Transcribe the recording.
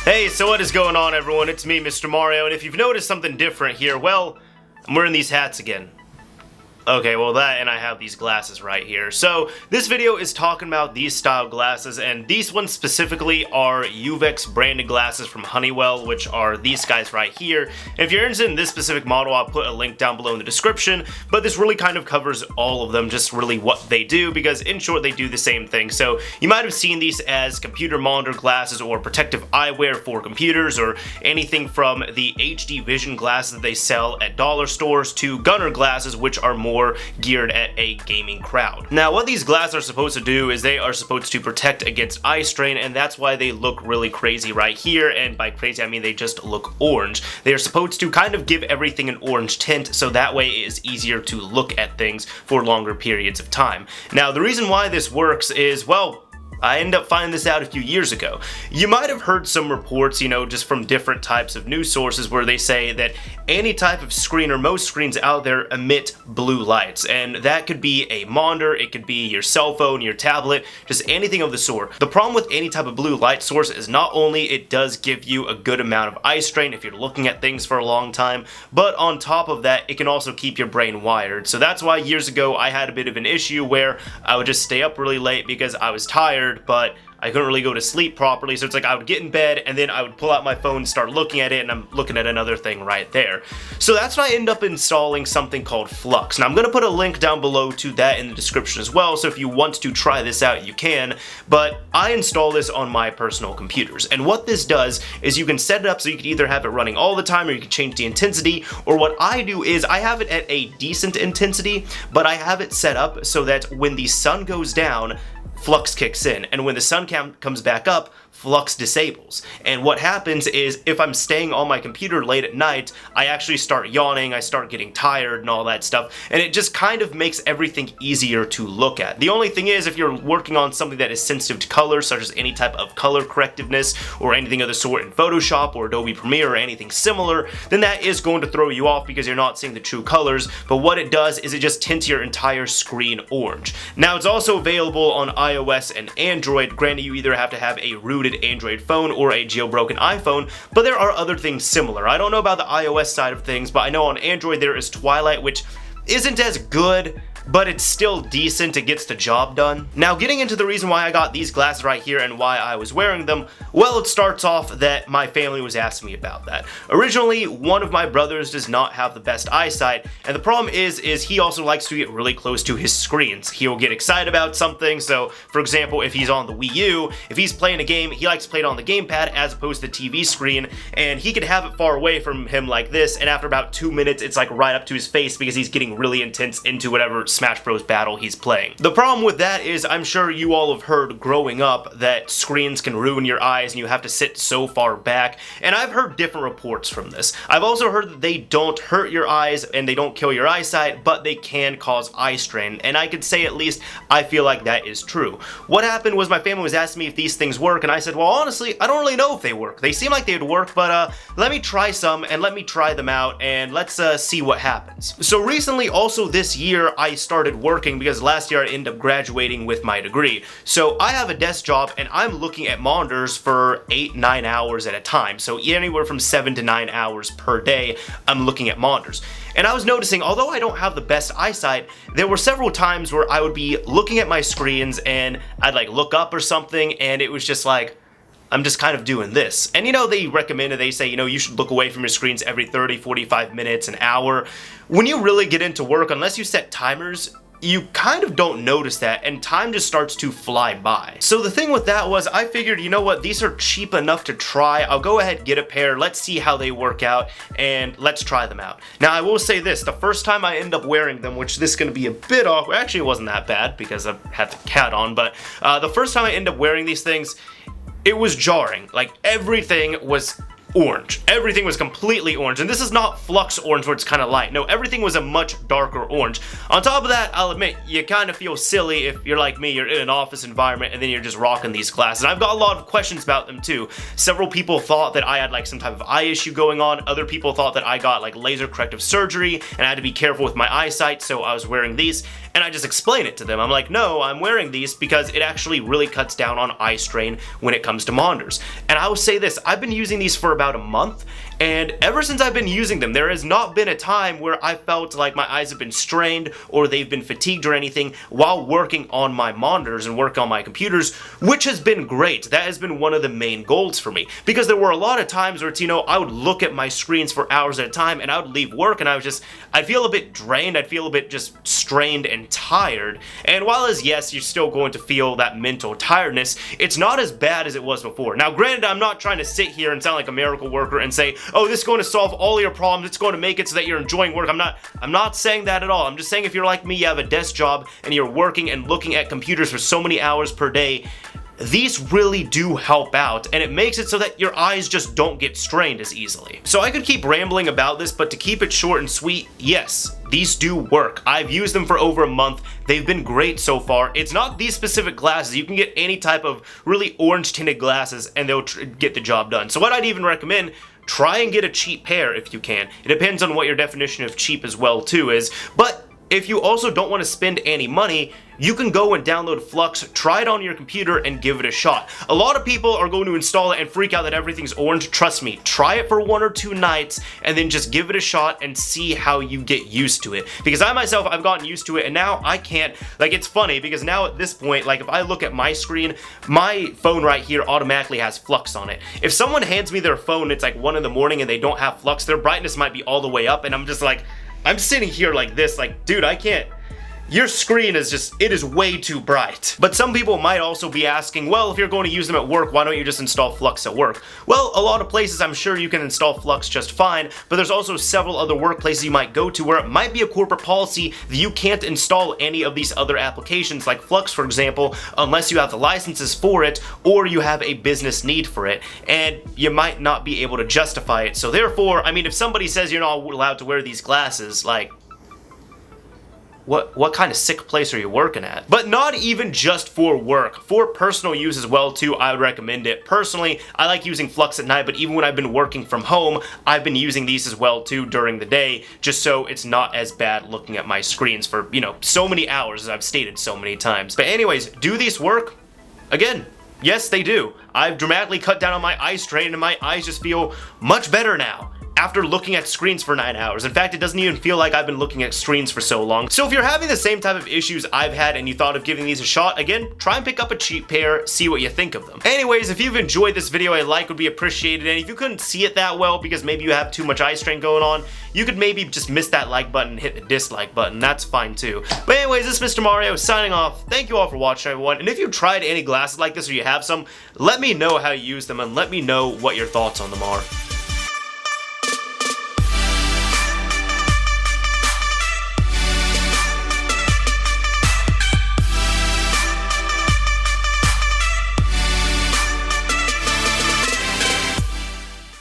Hey, so what is going on, everyone? It's me, Mr. Mario, and if you've noticed something different here, well, I'm wearing these hats again. Okay, well that, and I have these glasses right here. So, this video is talking about these style glasses, and these ones specifically are Uvex branded glasses from Honeywell, which are these guys right here. And if you're interested in this specific model, I'll put a link down below in the description, but this really kind of covers all of them, just really what they do, because in short, they do the same thing. So, you might have seen these as computer monitor glasses or protective eyewear for computers, or anything from the HD Vision glasses that they sell at dollar stores to Gunner glasses, which are more geared at a gaming crowd. Now, what these glasses are supposed to do is they are supposed to protect against eye strain, and that's why they look really crazy right here, and by crazy I mean they just look orange. They are supposed to kind of give everything an orange tint, so that way it is easier to look at things for longer periods of time. Now, the reason why this works is, well, I ended up finding this out a few years ago. You might have heard some reports, just from different types of news sources where they say that any type of screen or most screens out there emit blue lights, and that could be a monitor, it could be your cell phone, your tablet, just anything of the sort. The problem with any type of blue light source is not only it does give you a good amount of eye strain if you're looking at things for a long time, but on top of that, it can also keep your brain wired. So that's why years ago I had a bit of an issue where I would just stay up really late because I was tired, but I couldn't really go to sleep properly, so it's like I would get in bed and then I would pull out my phone and start looking at it, and I'm looking at another thing right there. So that's why I end up installing something called f.lux. Now I'm going to put a link down below to that in the description as well, so if you want to try this out you can, but I install this on my personal computers. And what this does is you can set it up so you can either have it running all the time or you can change the intensity, or what I do is I have it at a decent intensity, but I have it set up so that when the sun goes down, f.lux kicks in, and when the sun comes back up, f.lux disables. And what happens is, if I'm staying on my computer late at night, I actually start yawning, I start getting tired and all that stuff, and it just kind of makes everything easier to look at. The only thing is, if you're working on something that is sensitive to color, such as any type of color correctiveness or anything of the sort in Photoshop or Adobe Premiere or anything similar, then that is going to throw you off because you're not seeing the true colors. But what it does is it just tints your entire screen orange. Now, it's also available on iOS and Android. Granted, you either have to have a rooted Android phone or a jailbroken iPhone, but there are other things similar. I don't know about the iOS side of things, but I know on Android there is Twilight, which isn't as good, but it's still decent, it gets the job done. Now, getting into the reason why I got these glasses right here and why I was wearing them, well, it starts off that my family was asking me about that. Originally, one of my brothers does not have the best eyesight, and the problem is he also likes to get really close to his screens. He'll get excited about something, so for example, if he's on the Wii U, if he's playing a game, he likes to play it on the gamepad as opposed to the TV screen, and he could have it far away from him like this, and after about 2 minutes, it's like right up to his face because he's getting really intense into whatever Smash Bros. Battle he's playing. The problem with that is, I'm sure you all have heard growing up that screens can ruin your eyes and you have to sit so far back, and I've heard different reports from this. I've also heard that they don't hurt your eyes and they don't kill your eyesight, but they can cause eye strain, and I could say at least I feel like that is true. What happened was my family was asking me if these things work, and I said, well, honestly, I don't really know if they work. They seem like they would work, but let me try some and let me try them out and let's see what happens. So recently, also this year, I started working because last year I ended up graduating with my degree. So I have a desk job and I'm looking at monitors for 8-9 hours at a time. So anywhere from 7 to 9 hours per day, I'm looking at monitors. And I was noticing, although I don't have the best eyesight, there were several times where I would be looking at my screens and I'd like look up or something, and it was just like, I'm just kind of doing this. And they recommend it, they say, you should look away from your screens every 30, 45 minutes, an hour. When you really get into work, unless you set timers, you kind of don't notice that, and time just starts to fly by. So the thing with that was, I figured, you know what, these are cheap enough to try. I'll go ahead and get a pair, let's see how they work out, and let's try them out. Now, I will say this, the first time I end up wearing them, which this is going to be a bit awkward, actually it wasn't that bad because I had the cat on, but the first time I end up wearing these things, it was jarring. Like, everything was orange. Everything was completely orange, and this is not Flux orange where it's kind of light. No, everything was a much darker orange. On top of that, I'll admit, you kind of feel silly if you're like me, you're in an office environment and then you're just rocking these glasses. And I've got a lot of questions about them too. Several people thought that I had like some type of eye issue going on. Other people thought that I got like laser corrective surgery and I had to be careful with my eyesight, so I was wearing these. And I just explain it to them. I'm like, no, I'm wearing these because it actually really cuts down on eye strain when it comes to monitors. And I will say this, I've been using these for about a month, and ever since I've been using them, there has not been a time where I felt like my eyes have been strained or they've been fatigued or anything while working on my monitors and working on my computers, which has been great. That has been one of the main goals for me, because there were a lot of times where it's, you know, I would look at my screens for hours at a time and I would leave work and I'd feel a bit drained, I'd feel a bit just strained and tired. And while as yes, you're still going to feel that mental tiredness, it's not as bad as it was before. Now granted, I'm not trying to sit here and sound like a miracle worker and say, oh, this is going to solve all your problems, it's going to make it so that you're enjoying work. I'm not saying that at all. I'm just saying if you're like me, you have a desk job and you're working and looking at computers for so many hours per day, these really do help out, and it makes it so that your eyes just don't get strained as easily. So I could keep rambling about this, but to keep it short and sweet, yes, these do work. I've used them for over a month. They've been great so far. It's not these specific glasses. You can get any type of really orange tinted glasses and they'll get the job done. So what I'd even recommend, try and get a cheap pair if you can. It depends on what your definition of cheap as well too is, but if you also don't want to spend any money, you can go and download Flux, try it on your computer, and give it a shot. A lot of people are going to install it and freak out that everything's orange. Trust me, try it for 1 or 2 nights, and then just give it a shot and see how you get used to it. Because I myself, I've gotten used to it, and now I can't, like, it's funny, because now at this point, like, if I look at my screen, my phone right here automatically has Flux on it. If someone hands me their phone, it's like 1 in the morning, and they don't have Flux, their brightness might be all the way up, and I'm just like, I'm sitting here like this, like, dude, I can't. Your screen is just, it is way too bright. But some people might also be asking, well, if you're going to use them at work, why don't you just install Flux at work? Well, a lot of places I'm sure you can install Flux just fine, but there's also several other workplaces you might go to where it might be a corporate policy that you can't install any of these other applications like Flux, for example, unless you have the licenses for it or you have a business need for it, and you might not be able to justify it. So therefore, I mean, if somebody says you're not allowed to wear these glasses, like, what kind of sick place are you working at? But not even just for work. For personal use as well too, I would recommend it. Personally, I like using Flux at night, but even when I've been working from home, I've been using these as well too during the day, just so it's not as bad looking at my screens for, you know, so many hours, as I've stated so many times. But anyways, do these work? Again, yes, they do. I've dramatically cut down on my eye strain and my eyes just feel much better now after looking at screens for 9 hours. In fact, it doesn't even feel like I've been looking at screens for so long. So if you're having the same type of issues I've had and you thought of giving these a shot, again, try and pick up a cheap pair, see what you think of them. Anyways, if you've enjoyed this video, a like would be appreciated, and if you couldn't see it that well because maybe you have too much eye strain going on, you could maybe just miss that like button and hit the dislike button. That's fine too. But anyways, this is Mr. Mario signing off. Thank you all for watching, everyone. And if you've tried any glasses like this or you have some, let me know how you use them and let me know what your thoughts on them are.